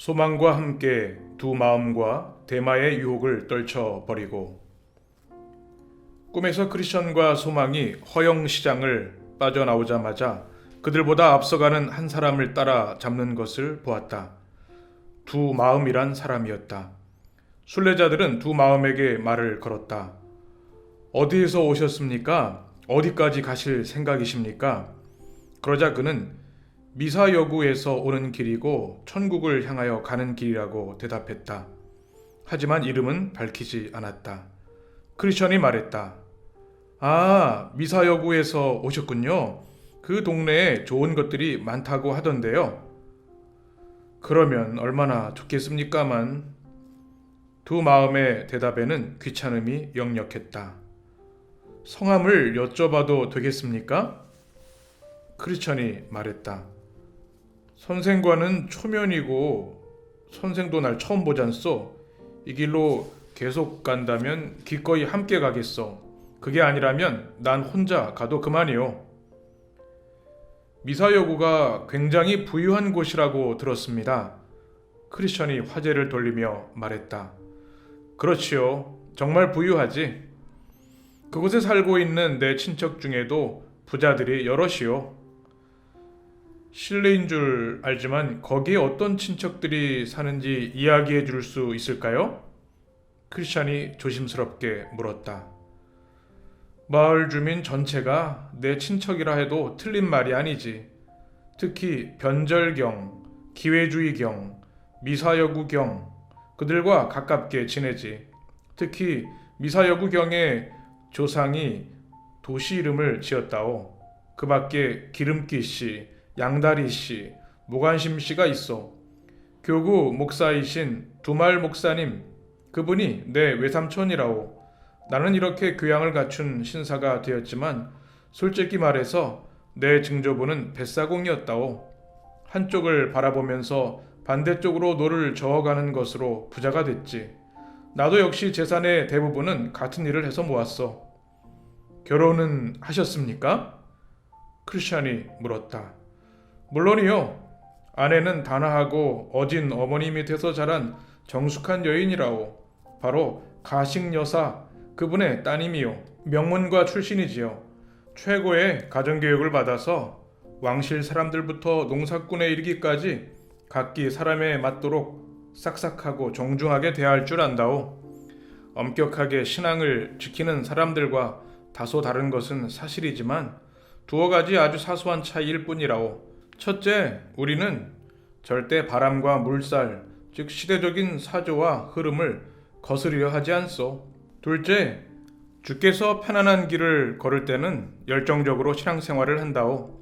소망과 함께 두 마음과 대마의 유혹을 떨쳐버리고 꿈에서 크리스천과 소망이 허영 시장을 빠져나오자마자 그들보다 앞서가는 한 사람을 따라 잡는 것을 보았다. 두 마음이란 사람이었다. 순례자들은 두 마음에게 말을 걸었다. 어디에서 오셨습니까? 어디까지 가실 생각이십니까? 그러자 그는 미사여구에서 오는 길이고 천국을 향하여 가는 길이라고 대답했다. 하지만 이름은 밝히지 않았다. 크리스천이 말했다. 아, 미사여구에서 오셨군요. 그 동네에 좋은 것들이 많다고 하던데요. 그러면 얼마나 좋겠습니까만. 두 마음의 대답에는 귀찮음이 역력했다. 성함을 여쭤봐도 되겠습니까? 크리스천이 말했다. 선생과는 초면이고 선생도 날 처음 보잖소. 이 길로 계속 간다면 기꺼이 함께 가겠소. 그게 아니라면 난 혼자 가도 그만이요. 미사여구가 굉장히 부유한 곳이라고 들었습니다. 크리스천이 화제를 돌리며 말했다. 그렇지요. 정말 부유하지. 그곳에 살고 있는 내 친척 중에도 부자들이 여럿이요. 실례인 줄 알지만 거기에 어떤 친척들이 사는지 이야기해 줄 수 있을까요? 크리스찬이 조심스럽게 물었다. 마을 주민 전체가 내 친척이라 해도 틀린 말이 아니지. 특히 변절경, 기회주의경, 미사여구경 그들과 가깝게 지내지. 특히 미사여구경의 조상이 도시 이름을 지었다오. 그 밖에 기름기씨, 양다리씨, 모간심씨가 있어. 교구 목사이신 두말 목사님, 그분이 내 외삼촌이라오. 나는 이렇게 교양을 갖춘 신사가 되었지만 솔직히 말해서 내 증조부는 뱃사공이었다오. 한쪽을 바라보면서 반대쪽으로 노를 저어가는 것으로 부자가 됐지. 나도 역시 재산의 대부분은 같은 일을 해서 모았어. 결혼은 하셨습니까? 크리스찬이 물었다. 물론이요. 아내는 단아하고 어진 어머니 밑에서 자란 정숙한 여인이라오. 바로 가식여사 그분의 따님이요. 명문가 출신이지요. 최고의 가정교육을 받아서 왕실 사람들부터 농사꾼에 이르기까지 각기 사람에 맞도록 싹싹하고 정중하게 대할 줄 안다오. 엄격하게 신앙을 지키는 사람들과 다소 다른 것은 사실이지만 두어 가지 아주 사소한 차이일 뿐이라오. 첫째, 우리는 절대 바람과 물살, 즉 시대적인 사조와 흐름을 거스르려 하지 않소. 둘째, 주께서 편안한 길을 걸을 때는 열정적으로 신앙생활을 한다오.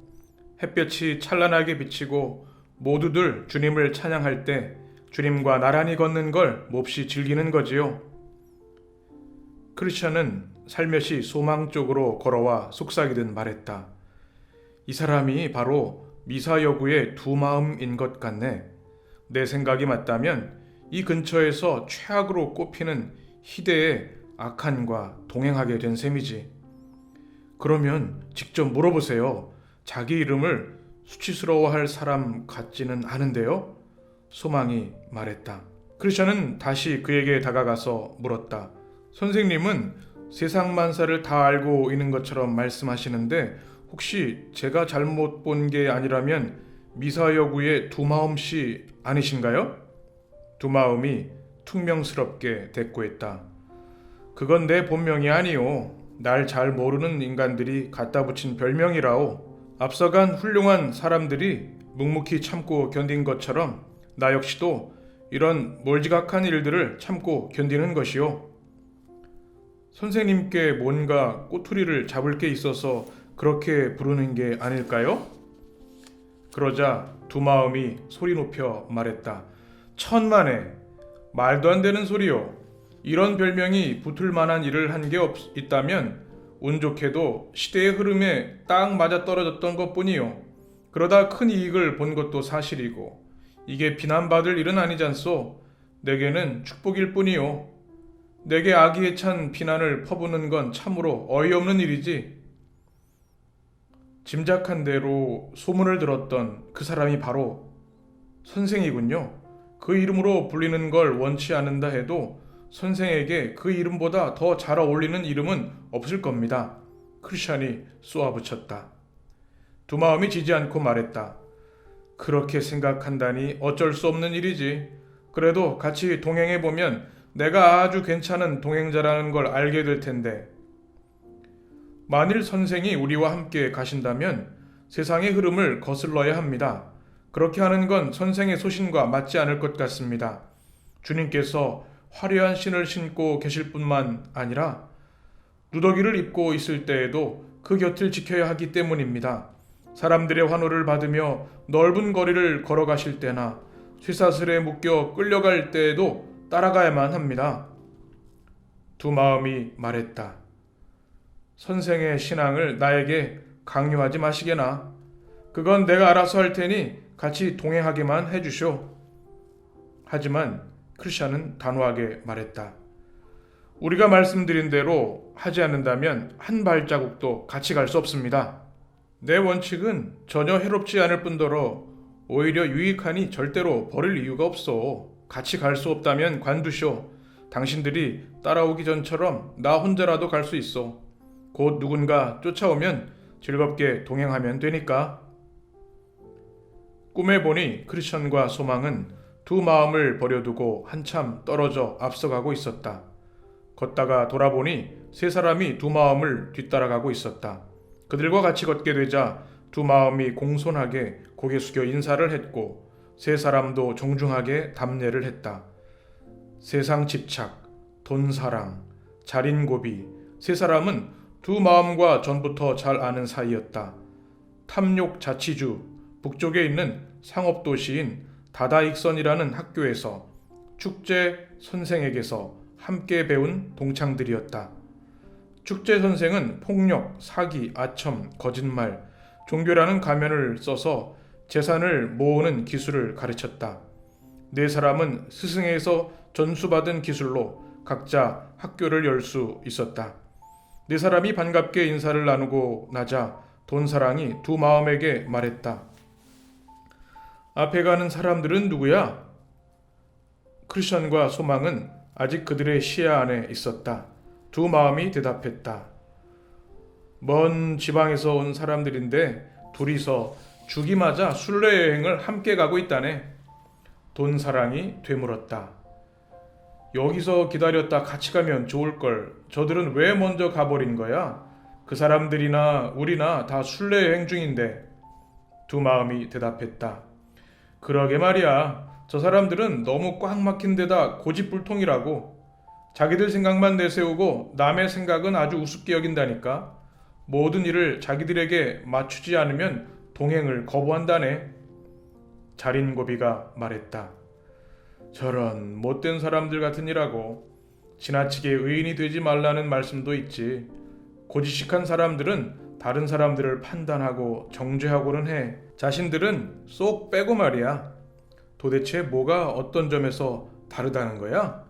햇볕이 찬란하게 비치고 모두들 주님을 찬양할 때 주님과 나란히 걷는 걸 몹시 즐기는 거지요. 크리스천은 살며시 소망 쪽으로 걸어와 속삭이듯 말했다. 이 사람이 바로 미사여구의 두 마음인 것 같네. 내 생각이 맞다면 이 근처에서 최악으로 꼽히는 희대의 악한과 동행하게 된 셈이지. 그러면 직접 물어보세요. 자기 이름을 수치스러워할 사람 같지는 않은데요? 소망이 말했다. 크리스천은 다시 그에게 다가가서 물었다. 선생님은 세상 만사를 다 알고 있는 것처럼 말씀하시는데 혹시 제가 잘못 본 게 아니라면 미사여구의 두마음씨 아니신가요? 두마음이 퉁명스럽게 대꾸했다. 그건 내 본명이 아니오. 날 잘 모르는 인간들이 갖다 붙인 별명이라오. 앞서간 훌륭한 사람들이 묵묵히 참고 견딘 것처럼 나 역시도 이런 몰지각한 일들을 참고 견디는 것이오. 선생님께 뭔가 꼬투리를 잡을 게 있어서 그렇게 부르는 게 아닐까요? 그러자 두마음이 소리 높여 말했다. 천만에, 말도 안 되는 소리요. 이런 별명이 붙을 만한 일을 한 게 있다면 운 좋게도 시대의 흐름에 딱 맞아떨어졌던 것뿐이요. 그러다 큰 이익을 본 것도 사실이고 이게 비난받을 일은 아니잖소. 내게는 축복일 뿐이요. 내게 악의에 찬 비난을 퍼부는 건 참으로 어이없는 일이지. 짐작한 대로 소문을 들었던 그 사람이 바로 선생이군요. 그 이름으로 불리는 걸 원치 않는다 해도 선생에게 그 이름보다 더 잘 어울리는 이름은 없을 겁니다. 크리스찬이 쏘아붙였다. 두마음이 지지 않고 말했다. 그렇게 생각한다니 어쩔 수 없는 일이지. 그래도 같이 동행해보면 내가 아주 괜찮은 동행자라는 걸 알게 될 텐데. 만일 선생이 우리와 함께 가신다면 세상의 흐름을 거슬러야 합니다. 그렇게 하는 건 선생의 소신과 맞지 않을 것 같습니다. 주님께서 화려한 신을 신고 계실 뿐만 아니라 누더기를 입고 있을 때에도 그 곁을 지켜야 하기 때문입니다. 사람들의 환호를 받으며 넓은 거리를 걸어가실 때나 쇠사슬에 묶여 끌려갈 때에도 따라가야만 합니다. 두마음이 말했다. 선생의 신앙을 나에게 강요하지 마시게나. 그건 내가 알아서 할 테니 같이 동행하게만 해주쇼. 하지만 크리스찬은 단호하게 말했다. 우리가 말씀드린 대로 하지 않는다면 한 발자국도 같이 갈 수 없습니다. 내 원칙은 전혀 해롭지 않을 뿐더러 오히려 유익하니 절대로 버릴 이유가 없어. 같이 갈 수 없다면 관두쇼. 당신들이 따라오기 전처럼 나 혼자라도 갈 수 있어. 곧 누군가 쫓아오면 즐겁게 동행하면 되니까. 꿈에 보니 크리스찬과 소망은 두 마음을 버려두고 한참 떨어져 앞서가고 있었다. 걷다가 돌아보니 세 사람이 두 마음을 뒤따라가고 있었다. 그들과 같이 걷게 되자 두 마음이 공손하게 고개 숙여 인사를 했고 세 사람도 정중하게 답례를 했다. 세상 집착, 돈 사랑, 자린고비 세 사람은 두 마음과 전부터 잘 아는 사이였다. 탐욕 자치주 북쪽에 있는 상업도시인 다다익선이라는 학교에서 축제 선생에게서 함께 배운 동창들이었다. 축제 선생은 폭력, 사기, 아첨, 거짓말, 종교라는 가면을 써서 재산을 모으는 기술을 가르쳤다. 네 사람은 스승에게서 전수받은 기술로 각자 학교를 열 수 있었다. 네 사람이 반갑게 인사를 나누고 나자 돈사랑이 두 마음에게 말했다. 앞에 가는 사람들은 누구야? 크리스찬과 소망은 아직 그들의 시야 안에 있었다. 두 마음이 대답했다. 먼 지방에서 온 사람들인데 둘이서 죽이 맞아 순례 여행을 함께 가고 있다네. 돈사랑이 되물었다. 여기서 기다렸다 같이 가면 좋을걸. 저들은 왜 먼저 가버린 거야? 그 사람들이나 우리나 다 순례 여행 중인데. 두 마음이 대답했다. 그러게 말이야. 저 사람들은 너무 꽉 막힌 데다 고집불통이라고. 자기들 생각만 내세우고 남의 생각은 아주 우습게 여긴다니까. 모든 일을 자기들에게 맞추지 않으면 동행을 거부한다네. 자린고비가 말했다. 저런 못된 사람들 같은 이라고. 지나치게 의인이 되지 말라는 말씀도 있지. 고지식한 사람들은 다른 사람들을 판단하고 정죄하고는 해. 자신들은 쏙 빼고 말이야. 도대체 뭐가 어떤 점에서 다르다는 거야?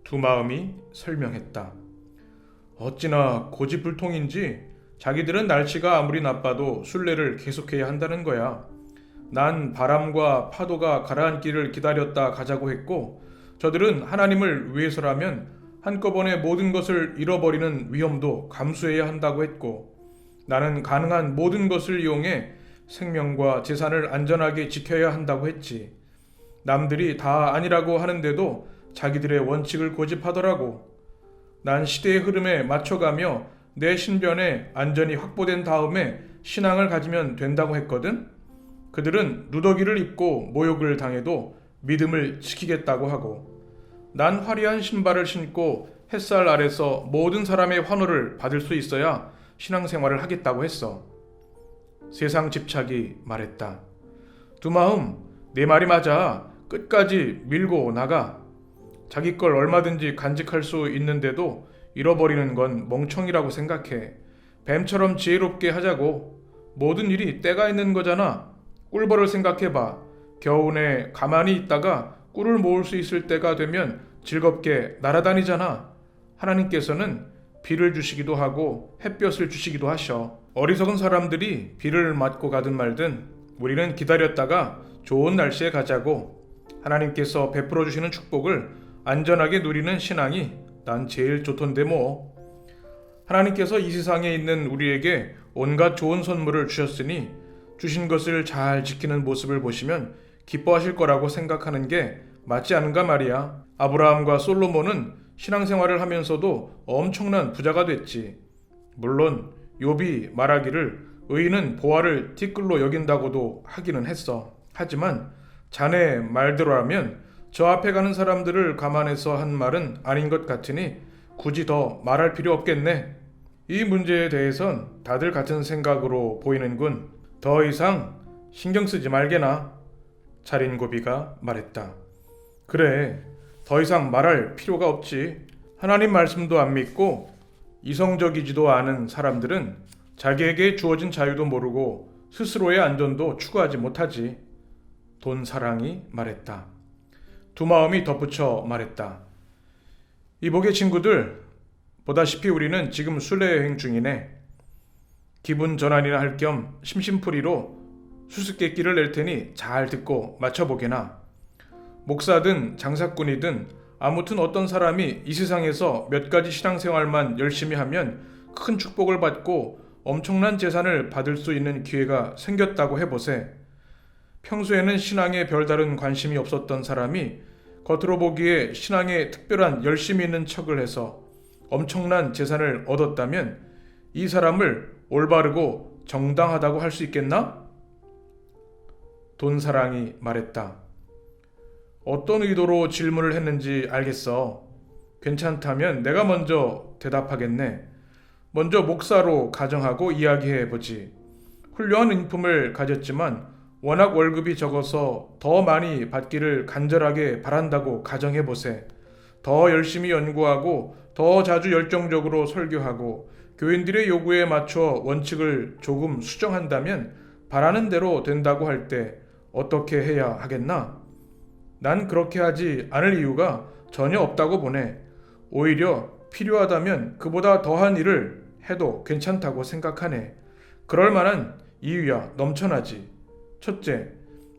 두 마음이 설명했다. 어찌나 고집불통인지 자기들은 날씨가 아무리 나빠도 순례를 계속해야 한다는 거야. 난 바람과 파도가 가라앉기를 기다렸다 가자고 했고 저들은 하나님을 위해서라면 한꺼번에 모든 것을 잃어버리는 위험도 감수해야 한다고 했고 나는 가능한 모든 것을 이용해 생명과 재산을 안전하게 지켜야 한다고 했지. 남들이 다 아니라고 하는데도 자기들의 원칙을 고집하더라고. 난 시대의 흐름에 맞춰가며 내 신변에 안전이 확보된 다음에 신앙을 가지면 된다고 했거든. 그들은 누더기를 입고 모욕을 당해도 믿음을 지키겠다고 하고 난 화려한 신발을 신고 햇살 아래서 모든 사람의 환호를 받을 수 있어야 신앙생활을 하겠다고 했어. 세상 집착이 말했다. 두 마음, 내 말이 맞아. 끝까지 밀고 나가. 자기 걸 얼마든지 간직할 수 있는데도 잃어버리는 건 멍청이라고 생각해. 뱀처럼 지혜롭게 하자고. 모든 일이 때가 있는 거잖아. 꿀벌을 생각해봐. 겨우내 가만히 있다가 꿀을 모을 수 있을 때가 되면 즐겁게 날아다니잖아. 하나님께서는 비를 주시기도 하고 햇볕을 주시기도 하셔. 어리석은 사람들이 비를 맞고 가든 말든 우리는 기다렸다가 좋은 날씨에 가자고. 하나님께서 베풀어 주시는 축복을 안전하게 누리는 신앙이 난 제일 좋던데 뭐. 하나님께서 이 세상에 있는 우리에게 온갖 좋은 선물을 주셨으니 주신 것을 잘 지키는 모습을 보시면 기뻐하실 거라고 생각하는 게 맞지 않은가 말이야. 아브라함과 솔로몬은 신앙생활을 하면서도 엄청난 부자가 됐지. 물론 욥이 말하기를 의인은 보화를 티끌로 여긴다고도 하기는 했어. 하지만 자네 말대로라면 저 앞에 가는 사람들을 감안해서 한 말은 아닌 것 같으니 굳이 더 말할 필요 없겠네. 이 문제에 대해선 다들 같은 생각으로 보이는군. 더 이상 신경 쓰지 말게나. 자린고비가 말했다. 그래, 더 이상 말할 필요가 없지. 하나님 말씀도 안 믿고 이성적이지도 않은 사람들은 자기에게 주어진 자유도 모르고 스스로의 안전도 추구하지 못하지. 돈사랑이 말했다. 두마음이 덧붙여 말했다. 이복의 친구들, 보다시피 우리는 지금 순례여행 중이네. 기분 전환이나 할 겸 심심풀이로 수수께끼를 낼 테니 잘 듣고 맞춰보게나. 목사든 장사꾼이든 아무튼 어떤 사람이 이 세상에서 몇 가지 신앙생활만 열심히 하면 큰 축복을 받고 엄청난 재산을 받을 수 있는 기회가 생겼다고 해보세. 평소에는 신앙에 별다른 관심이 없었던 사람이 겉으로 보기에 신앙에 특별한 열심이 있는 척을 해서 엄청난 재산을 얻었다면 이 사람을 올바르고 정당하다고 할 수 있겠나? 돈사랑이 말했다. 어떤 의도로 질문을 했는지 알겠어. 괜찮다면 내가 먼저 대답하겠네. 먼저 목사로 가정하고 이야기해보지. 훌륭한 인품을 가졌지만 워낙 월급이 적어서 더 많이 받기를 간절하게 바란다고 가정해보세. 더 열심히 연구하고 더 자주 열정적으로 설교하고 교인들의 요구에 맞춰 원칙을 조금 수정한다면 바라는 대로 된다고 할 때 어떻게 해야 하겠나? 난 그렇게 하지 않을 이유가 전혀 없다고 보네. 오히려 필요하다면 그보다 더한 일을 해도 괜찮다고 생각하네. 그럴 만한 이유야 넘쳐나지. 첫째,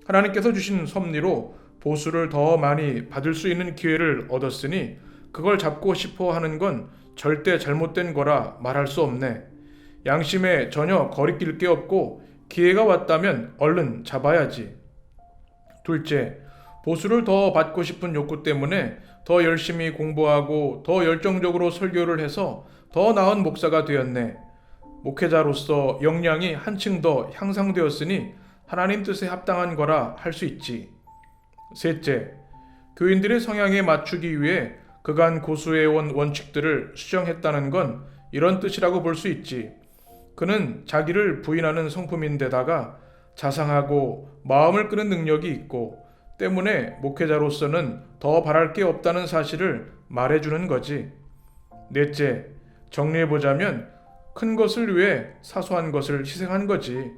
하나님께서 주신 섭리로 보수를 더 많이 받을 수 있는 기회를 얻었으니 그걸 잡고 싶어 하는 건 절대 잘못된 거라 말할 수 없네. 양심에 전혀 거리낄 게 없고 기회가 왔다면 얼른 잡아야지. 둘째, 보수를 더 받고 싶은 욕구 때문에 더 열심히 공부하고 더 열정적으로 설교를 해서 더 나은 목사가 되었네. 목회자로서 역량이 한층 더 향상되었으니 하나님 뜻에 합당한 거라 할 수 있지. 셋째, 교인들의 성향에 맞추기 위해 그간 고수해온 원칙들을 수정했다는 건 이런 뜻이라고 볼 수 있지. 그는 자기를 부인하는 성품인데다가 자상하고 마음을 끄는 능력이 있고 때문에 목회자로서는 더 바랄 게 없다는 사실을 말해주는 거지. 넷째, 정리해보자면 큰 것을 위해 사소한 것을 희생한 거지.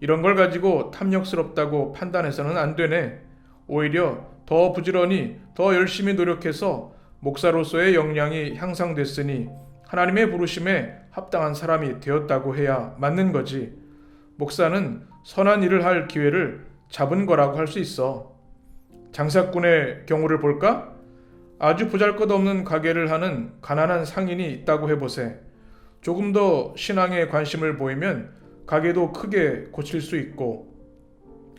이런 걸 가지고 탐욕스럽다고 판단해서는 안 되네. 오히려 더 부지런히 더 열심히 노력해서 목사로서의 역량이 향상됐으니 하나님의 부르심에 합당한 사람이 되었다고 해야 맞는 거지. 목사는 선한 일을 할 기회를 잡은 거라고 할 수 있어. 장사꾼의 경우를 볼까? 아주 보잘것없는 가게를 하는 가난한 상인이 있다고 해보세. 조금 더 신앙에 관심을 보이면 가게도 크게 고칠 수 있고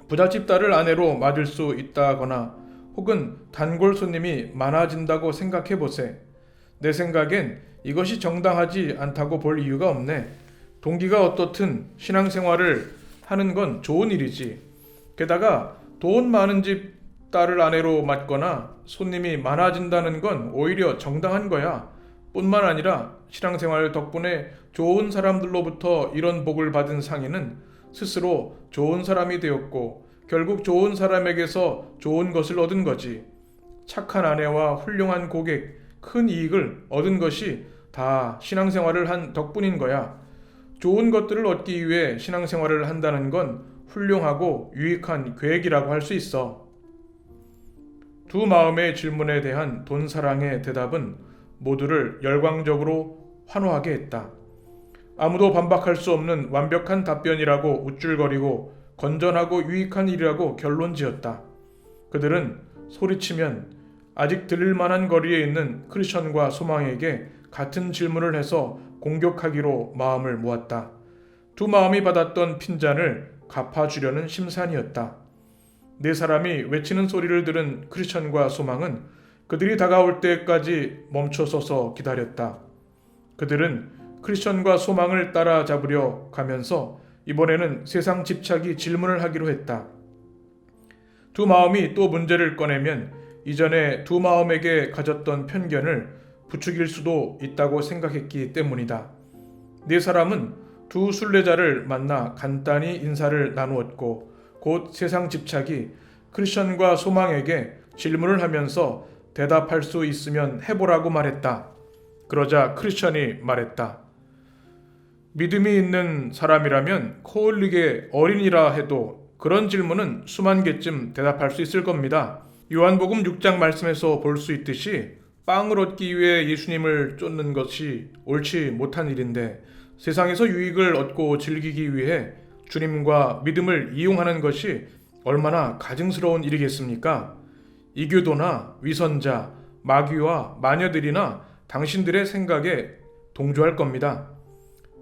부잣집 딸을 아내로 맞을 수 있다거나 혹은 단골 손님이 많아진다고 생각해보세. 내 생각엔 이것이 정당하지 않다고 볼 이유가 없네. 동기가 어떻든 신앙생활을 하는 건 좋은 일이지. 게다가 돈 많은 집 딸을 아내로 맞거나 손님이 많아진다는 건 오히려 정당한 거야. 뿐만 아니라 신앙생활 덕분에 좋은 사람들로부터 이런 복을 받은 상인은 스스로 좋은 사람이 되었고 결국 좋은 사람에게서 좋은 것을 얻은 거지. 착한 아내와 훌륭한 고객, 큰 이익을 얻은 것이 다 신앙생활을 한 덕분인 거야. 좋은 것들을 얻기 위해 신앙생활을 한다는 건 훌륭하고 유익한 계획이라고 할 수 있어. 두 마음의 질문에 대한 돈사랑의 대답은 모두를 열광적으로 환호하게 했다. 아무도 반박할 수 없는 완벽한 답변이라고 우쭐거리고 건전하고 유익한 일이라고 결론지었다. 그들은 소리치면 아직 들릴 만한 거리에 있는 크리스천과 소망에게 같은 질문을 해서 공격하기로 마음을 모았다. 두 마음이 받았던 핀잔을 갚아주려는 심산이었다. 네 사람이 외치는 소리를 들은 크리스천과 소망은 그들이 다가올 때까지 멈춰서서 기다렸다. 그들은 크리스천과 소망을 따라잡으려 가면서 이번에는 세상 집착이 질문을 하기로 했다. 두 마음이 또 문제를 꺼내면 이전에 두 마음에게 가졌던 편견을 부추길 수도 있다고 생각했기 때문이다. 네 사람은 두 순례자를 만나 간단히 인사를 나누었고 곧 세상 집착이 크리스천과 소망에게 질문을 하면서 대답할 수 있으면 해보라고 말했다. 그러자 크리스천이 말했다. 믿음이 있는 사람이라면 코흘리게 어린이라 해도 그런 질문은 수만 개쯤 대답할 수 있을 겁니다. 요한복음 6장 말씀에서 볼 수 있듯이 빵을 얻기 위해 예수님을 쫓는 것이 옳지 못한 일인데 세상에서 유익을 얻고 즐기기 위해 주님과 믿음을 이용하는 것이 얼마나 가증스러운 일이겠습니까? 이교도나 위선자, 마귀와 마녀들이나 당신들의 생각에 동조할 겁니다.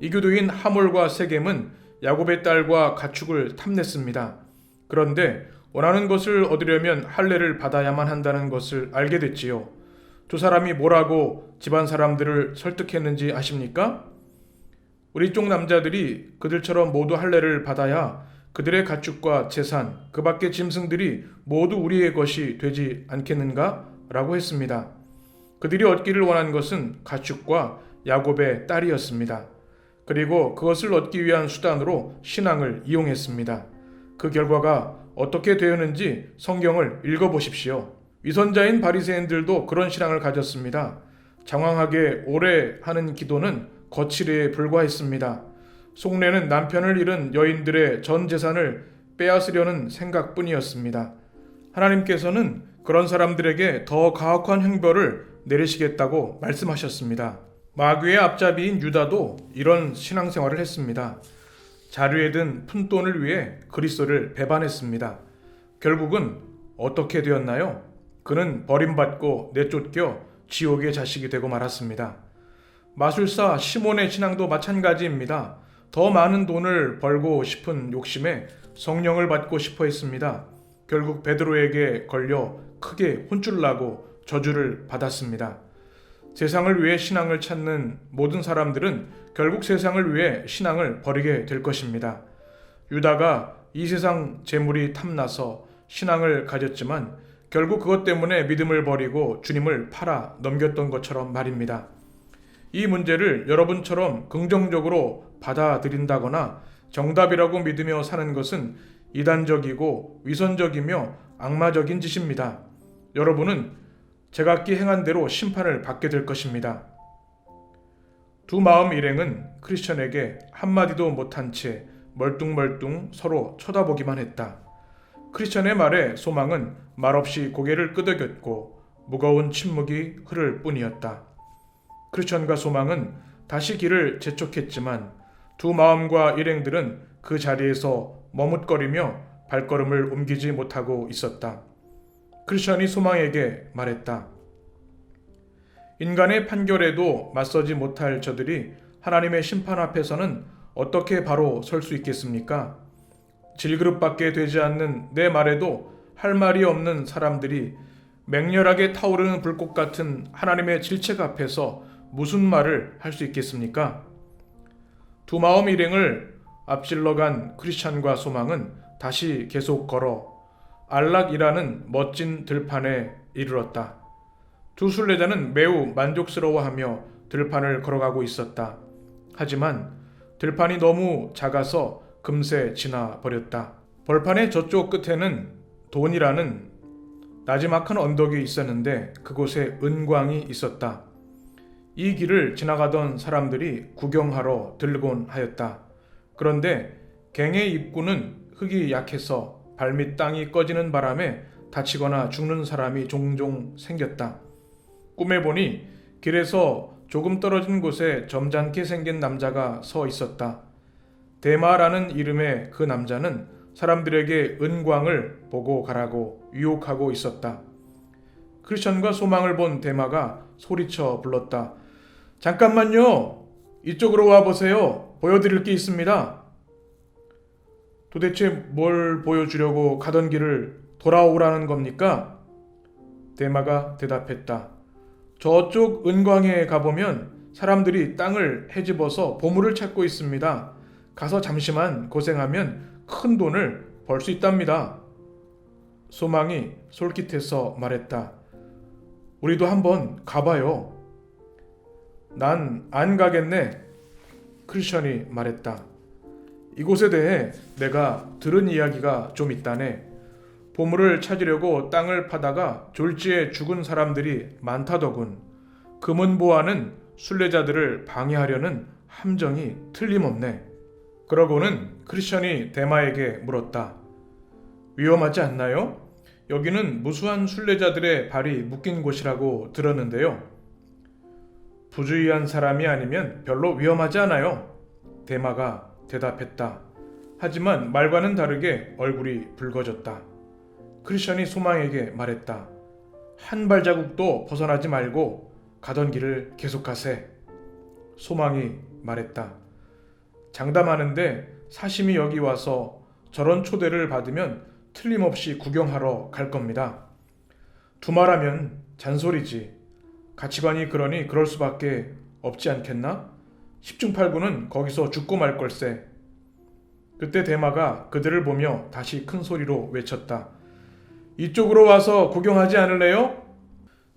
이교도인 하몰과 세겜은 야곱의 딸과 가축을 탐냈습니다. 그런데 원하는 것을 얻으려면 할례를 받아야만 한다는 것을 알게 됐지요. 두 사람이 뭐라고 집안 사람들을 설득했는지 아십니까? 우리 쪽 남자들이 그들처럼 모두 할례를 받아야 그들의 가축과 재산, 그 밖의 짐승들이 모두 우리의 것이 되지 않겠는가? 라고 했습니다. 그들이 얻기를 원한 것은 가축과 야곱의 딸이었습니다. 그리고 그것을 얻기 위한 수단으로 신앙을 이용했습니다. 그 결과가 어떻게 되었는지 성경을 읽어보십시오. 위선자인 바리새인들도 그런 신앙을 가졌습니다. 장황하게 오래 하는 기도는 거칠에 불과했습니다. 속내는 남편을 잃은 여인들의 전 재산을 빼앗으려는 생각뿐이었습니다. 하나님께서는 그런 사람들에게 더 가혹한 형벌을 내리시겠다고 말씀하셨습니다. 마귀의 앞잡이인 유다도 이런 신앙생활을 했습니다. 자루에 든 푼돈을 위해 그리스도를 배반했습니다. 결국은 어떻게 되었나요? 그는 버림받고 내쫓겨 지옥의 자식이 되고 말았습니다. 마술사 시몬의 신앙도 마찬가지입니다. 더 많은 돈을 벌고 싶은 욕심에 성령을 받고 싶어 했습니다. 결국 베드로에게 걸려 크게 혼쭐나고 저주를 받았습니다. 세상을 위해 신앙을 찾는 모든 사람들은 결국 세상을 위해 신앙을 버리게 될 것입니다. 유다가 이 세상 재물이 탐나서 신앙을 가졌지만 결국 그것 때문에 믿음을 버리고 주님을 팔아 넘겼던 것처럼 말입니다. 이 문제를 여러분처럼 긍정적으로 받아들인다거나 정답이라고 믿으며 사는 것은 이단적이고 위선적이며 악마적인 짓입니다. 여러분은 제각기 행한 대로 심판을 받게 될 것입니다. 두 마음 일행은 크리스천에게 한마디도 못한 채 멀뚱멀뚱 서로 쳐다보기만 했다. 크리스천의 말에 소망은 말없이 고개를 끄덕였고 무거운 침묵이 흐를 뿐이었다. 크리스천과 소망은 다시 길을 재촉했지만 두 마음과 일행들은 그 자리에서 머뭇거리며 발걸음을 옮기지 못하고 있었다. 크리스천이 소망에게 말했다. 인간의 판결에도 맞서지 못할 저들이 하나님의 심판 앞에서는 어떻게 바로 설 수 있겠습니까? 질그릇밖에 되지 않는 내 말에도 할 말이 없는 사람들이 맹렬하게 타오르는 불꽃 같은 하나님의 질책 앞에서 무슨 말을 할 수 있겠습니까? 두 마음 일행을 앞질러간 크리스찬과 소망은 다시 계속 걸어 안락이라는 멋진 들판에 이르렀다. 두 순례자는 매우 만족스러워하며 들판을 걸어가고 있었다. 하지만 들판이 너무 작아서 금세 지나 버렸다. 벌판의 저쪽 끝에는 돈이라는 나지막한 언덕이 있었는데 그곳에 은광이 있었다. 이 길을 지나가던 사람들이 구경하러 들곤 하였다. 그런데 갱의 입구는 흙이 약해서 발밑 땅이 꺼지는 바람에 다치거나 죽는 사람이 종종 생겼다. 꿈에 보니 길에서 조금 떨어진 곳에 점잖게 생긴 남자가 서 있었다. 데마라는 이름의 그 남자는 사람들에게 은광을 보고 가라고 유혹하고 있었다. 크리스천과 소망을 본 대마가 소리쳐 불렀다. 잠깐만요. 이쪽으로 와보세요. 보여드릴 게 있습니다. 도대체 뭘 보여주려고 가던 길을 돌아오라는 겁니까? 대마가 대답했다. 저쪽 은광에 가보면 사람들이 땅을 헤집어서 보물을 찾고 있습니다. 가서 잠시만 고생하면 큰 돈을 벌 수 있답니다. 소망이 솔깃해서 말했다. 우리도 한번 가봐요. 난 안 가겠네. 크리스천이 말했다. 이곳에 대해 내가 들은 이야기가 좀 있다네. 보물을 찾으려고 땅을 파다가 졸지에 죽은 사람들이 많다더군. 금은보화는 순례자들을 방해하려는 함정이 틀림없네. 그러고는 크리스천이 대마에게 물었다. 위험하지 않나요? 여기는 무수한 순례자들의 발이 묶인 곳이라고 들었는데요. 부주의한 사람이 아니면 별로 위험하지 않아요. 대마가 대답했다. 하지만 말과는 다르게 얼굴이 붉어졌다. 크리스천이 소망에게 말했다. 한 발자국도 벗어나지 말고 가던 길을 계속하세. 소망이 말했다. 장담하는데 사심이 여기 와서 저런 초대를 받으면 틀림없이 구경하러 갈 겁니다. 두말하면 잔소리지. 가치관이 그러니 그럴 수밖에 없지 않겠나? 10중8구는 거기서 죽고 말 걸세. 그때 대마가 그들을 보며 다시 큰 소리로 외쳤다. 이쪽으로 와서 구경하지 않을래요?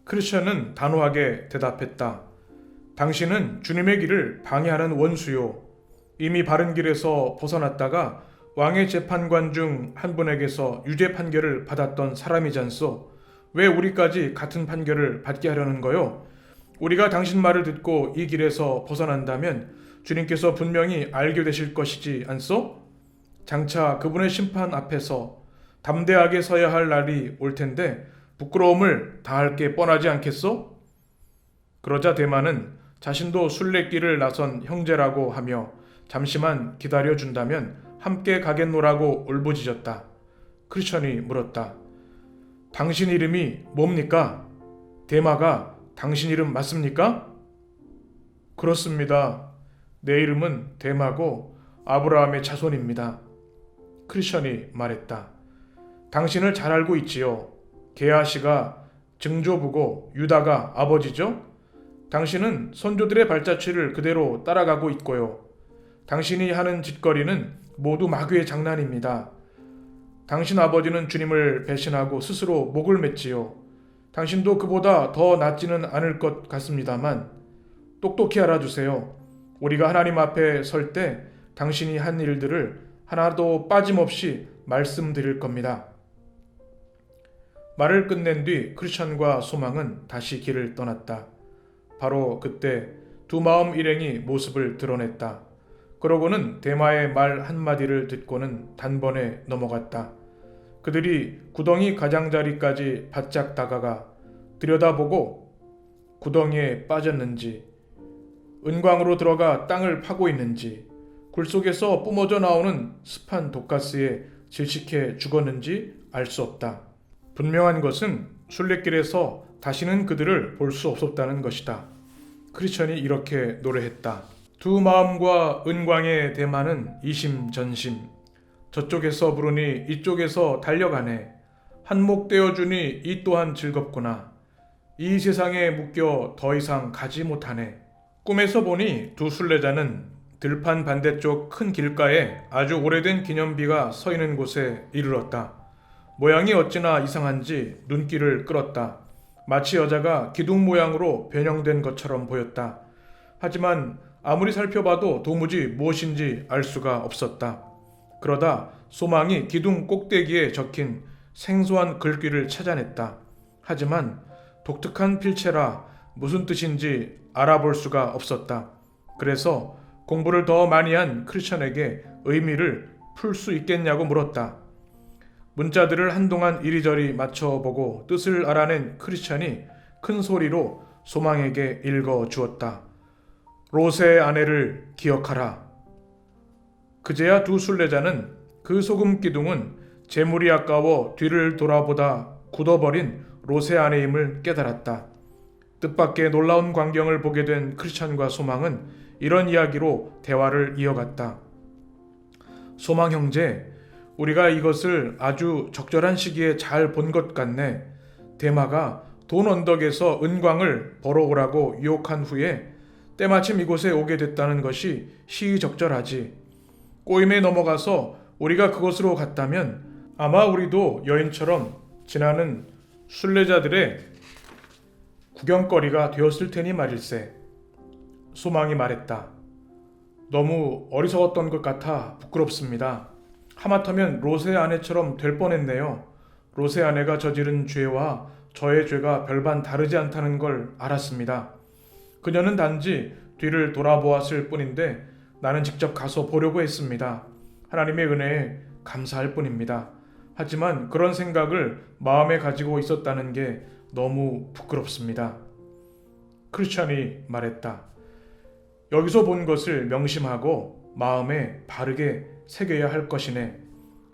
크리스천은 단호하게 대답했다. 당신은 주님의 길을 방해하는 원수요. 이미 바른 길에서 벗어났다가 왕의 재판관 중 한 분에게서 유죄 판결을 받았던 사람이잖소. 왜 우리까지 같은 판결을 받게 하려는 거요? 우리가 당신 말을 듣고 이 길에서 벗어난다면 주님께서 분명히 알게 되실 것이지 않소? 장차 그분의 심판 앞에서 담대하게 서야 할 날이 올 텐데 부끄러움을 다할 게 뻔하지 않겠소? 그러자 대마는 자신도 순례길을 나선 형제라고 하며 잠시만 기다려준다면 함께 가겠노라고 울부짖었다. 크리스천이 물었다. 당신 이름이 뭡니까? 대마가 당신 이름 맞습니까? 그렇습니다. 내 이름은 대마고 아브라함의 자손입니다. 크리스천이 말했다. 당신을 잘 알고 있지요. 게하시가 증조부고 유다가 아버지죠? 당신은 선조들의 발자취를 그대로 따라가고 있고요. 당신이 하는 짓거리는 모두 마귀의 장난입니다. 당신 아버지는 주님을 배신하고 스스로 목을 맸지요. 당신도 그보다 더 낫지는 않을 것 같습니다만 똑똑히 알아주세요. 우리가 하나님 앞에 설 때 당신이 한 일들을 하나도 빠짐없이 말씀드릴 겁니다. 말을 끝낸 뒤 크리스천과 소망은 다시 길을 떠났다. 바로 그때 두 마음 일행이 모습을 드러냈다. 그러고는 대마의 말 한마디를 듣고는 단번에 넘어갔다. 그들이 구덩이 가장자리까지 바짝 다가가 들여다보고 구덩이에 빠졌는지, 은광으로 들어가 땅을 파고 있는지, 굴속에서 뿜어져 나오는 습한 독가스에 질식해 죽었는지 알 수 없다. 분명한 것은 순례길에서 다시는 그들을 볼 수 없었다는 것이다. 크리스천이 이렇게 노래했다. 두 마음과 은광의 대마는 이심전심. 저쪽에서 부르니 이쪽에서 달려가네. 한몫 떼어주니 이 또한 즐겁구나. 이 세상에 묶여 더 이상 가지 못하네. 꿈에서 보니 두 순례자는 들판 반대쪽 큰 길가에 아주 오래된 기념비가 서 있는 곳에 이르렀다. 모양이 어찌나 이상한지 눈길을 끌었다. 마치 여자가 기둥 모양으로 변형된 것처럼 보였다. 하지만 아무리 살펴봐도 도무지 무엇인지 알 수가 없었다. 그러다 소망이 기둥 꼭대기에 적힌 생소한 글귀를 찾아냈다. 하지만 독특한 필체라 무슨 뜻인지 알아볼 수가 없었다. 그래서 공부를 더 많이 한 크리스천에게 의미를 풀 수 있겠냐고 물었다. 문자들을 한동안 이리저리 맞춰보고 뜻을 알아낸 크리스천이 큰 소리로 소망에게 읽어 주었다. 롯의 아내를 기억하라. 그제야 두 순례자는 그 소금 기둥은 재물이 아까워 뒤를 돌아보다 굳어버린 로세 아내임을 깨달았다. 뜻밖의 놀라운 광경을 보게 된 크리스찬과 소망은 이런 이야기로 대화를 이어갔다. 소망 형제, 우리가 이것을 아주 적절한 시기에 잘 본 것 같네. 대마가 돈 언덕에서 은광을 벌어오라고 유혹한 후에 때마침 이곳에 오게 됐다는 것이 시의적절하지. 꼬임에 넘어가서 우리가 그곳으로 갔다면 아마 우리도 여인처럼 지나는 순례자들의 구경거리가 되었을 테니 말일세. 소망이 말했다. 너무 어리석었던 것 같아 부끄럽습니다. 하마터면 로세 아내처럼 될 뻔했네요. 로세 아내가 저지른 죄와 저의 죄가 별반 다르지 않다는 걸 알았습니다. 그녀는 단지 뒤를 돌아보았을 뿐인데 나는 직접 가서 보려고 했습니다. 하나님의 은혜에 감사할 뿐입니다. 하지만 그런 생각을 마음에 가지고 있었다는 게 너무 부끄럽습니다. 크리스찬이 말했다. 여기서 본 것을 명심하고 마음에 바르게 새겨야 할 것이네.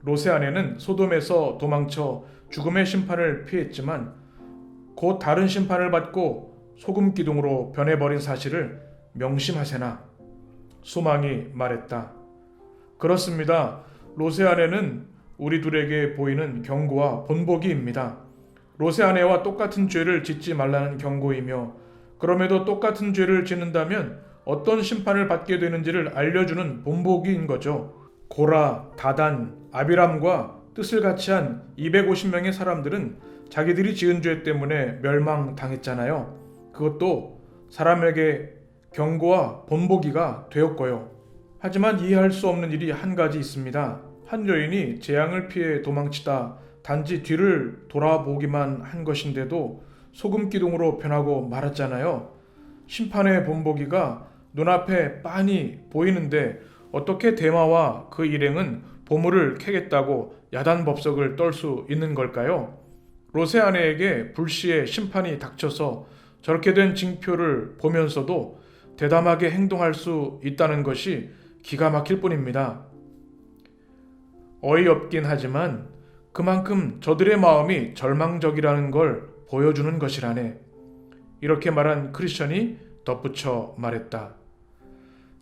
로세 아내는 소돔에서 도망쳐 죽음의 심판을 피했지만 곧 다른 심판을 받고 소금 기둥으로 변해버린 사실을 명심하세나. 소망이 말했다. 그렇습니다. 로세 아내는 우리 둘에게 보이는 경고와 본보기입니다. 로세 아내와 똑같은 죄를 짓지 말라는 경고이며 그럼에도 똑같은 죄를 짓는다면 어떤 심판을 받게 되는지를 알려주는 본보기인 거죠. 고라, 다단, 아비람과 뜻을 같이 한 250명의 사람들은 자기들이 지은 죄 때문에 멸망당했잖아요. 그것도 사람에게 경고와 본보기가 되었고요. 하지만 이해할 수 없는 일이 한 가지 있습니다. 한 여인이 재앙을 피해 도망치다 단지 뒤를 돌아보기만 한 것인데도 소금 기둥으로 변하고 말았잖아요. 심판의 본보기가 눈앞에 빤히 보이는데 어떻게 대마와 그 일행은 보물을 캐겠다고 야단법석을 떨 수 있는 걸까요? 로세 아내에게 불시에 심판이 닥쳐서 저렇게 된 징표를 보면서도 대담하게 행동할 수 있다는 것이 기가 막힐 뿐입니다. 어이없긴 하지만 그만큼 저들의 마음이 절망적이라는 걸 보여주는 것이라네. 이렇게 말한 크리스천이 덧붙여 말했다.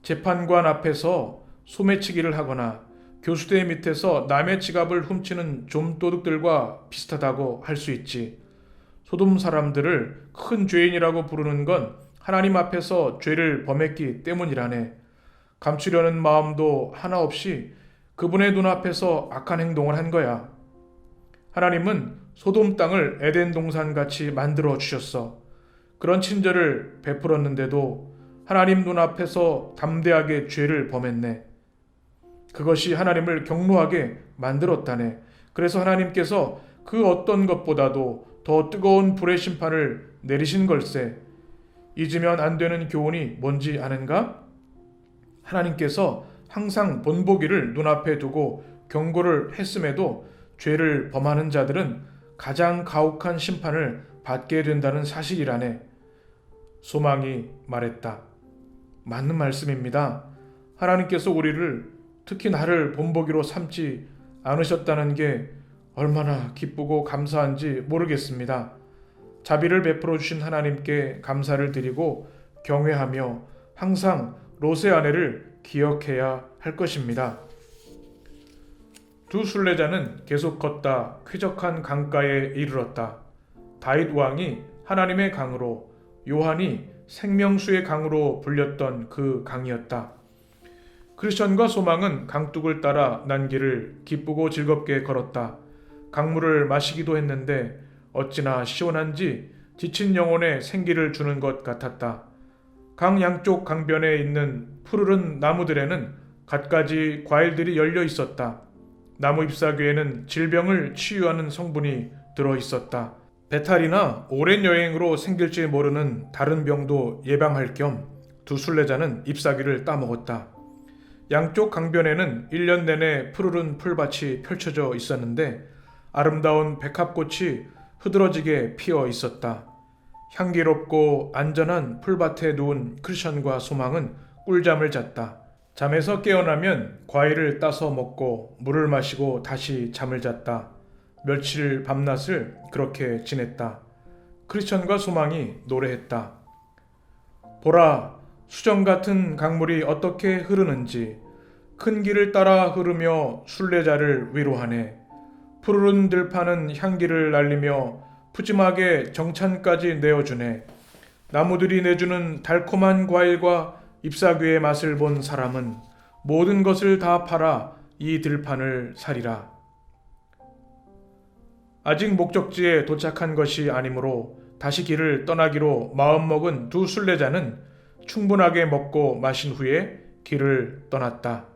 재판관 앞에서 소매치기를 하거나 교수대 밑에서 남의 지갑을 훔치는 좀도둑들과 비슷하다고 할 수 있지. 소돔 사람들을 큰 죄인이라고 부르는 건 하나님 앞에서 죄를 범했기 때문이라네. 감추려는 마음도 하나 없이 그분의 눈앞에서 악한 행동을 한 거야. 하나님은 소돔 땅을 에덴 동산같이 만들어 주셨어. 그런 친절을 베풀었는데도 하나님 눈앞에서 담대하게 죄를 범했네. 그것이 하나님을 경노하게 만들었다네. 그래서 하나님께서 그 어떤 것보다도 더 뜨거운 불의 심판을 내리신 걸세. 잊으면 안 되는 교훈이 뭔지 아는가? 하나님께서 항상 본보기를 눈앞에 두고 경고를 했음에도 죄를 범하는 자들은 가장 가혹한 심판을 받게 된다는 사실이라네. 소망이 말했다. 맞는 말씀입니다. 하나님께서 우리를, 특히 나를 본보기로 삼지 않으셨다는 게 얼마나 기쁘고 감사한지 모르겠습니다. 자비를 베풀어 주신 하나님께 감사를 드리고 경외하며 항상 롯의 아내를 기억해야 할 것입니다. 두 순례자는 계속 걷다 쾌적한 강가에 이르렀다. 다윗 왕이 하나님의 강으로, 요한이 생명수의 강으로 불렸던 그 강이었다. 크리스천과 소망은 강둑을 따라 난 길을 기쁘고 즐겁게 걸었다. 강물을 마시기도 했는데 어찌나 시원한지 지친 영혼에 생기를 주는 것 같았다. 강 양쪽 강변에 있는 푸르른 나무들에는 갖가지 과일들이 열려 있었다. 나무 잎사귀에는 질병을 치유하는 성분이 들어 있었다. 배탈이나 오랜 여행으로 생길지 모르는 다른 병도 예방할 겸 두 순례자는 잎사귀를 따먹었다. 양쪽 강변에는 1년 내내 푸르른 풀밭이 펼쳐져 있었는데 아름다운 백합꽃이 흐드러지게 피어 있었다. 향기롭고 안전한 풀밭에 누운 크리스천과 소망은 꿀잠을 잤다. 잠에서 깨어나면 과일을 따서 먹고 물을 마시고 다시 잠을 잤다. 며칠 밤낮을 그렇게 지냈다. 크리스천과 소망이 노래했다. 보라, 수정 같은 강물이 어떻게 흐르는지 큰 길을 따라 흐르며 순례자를 위로하네. 푸르른 들판은 향기를 날리며 푸짐하게 정찬까지 내어주네. 나무들이 내주는 달콤한 과일과 잎사귀의 맛을 본 사람은 모든 것을 다 팔아 이 들판을 사리라. 아직 목적지에 도착한 것이 아니므로 다시 길을 떠나기로 마음먹은 두 순례자는 충분하게 먹고 마신 후에 길을 떠났다.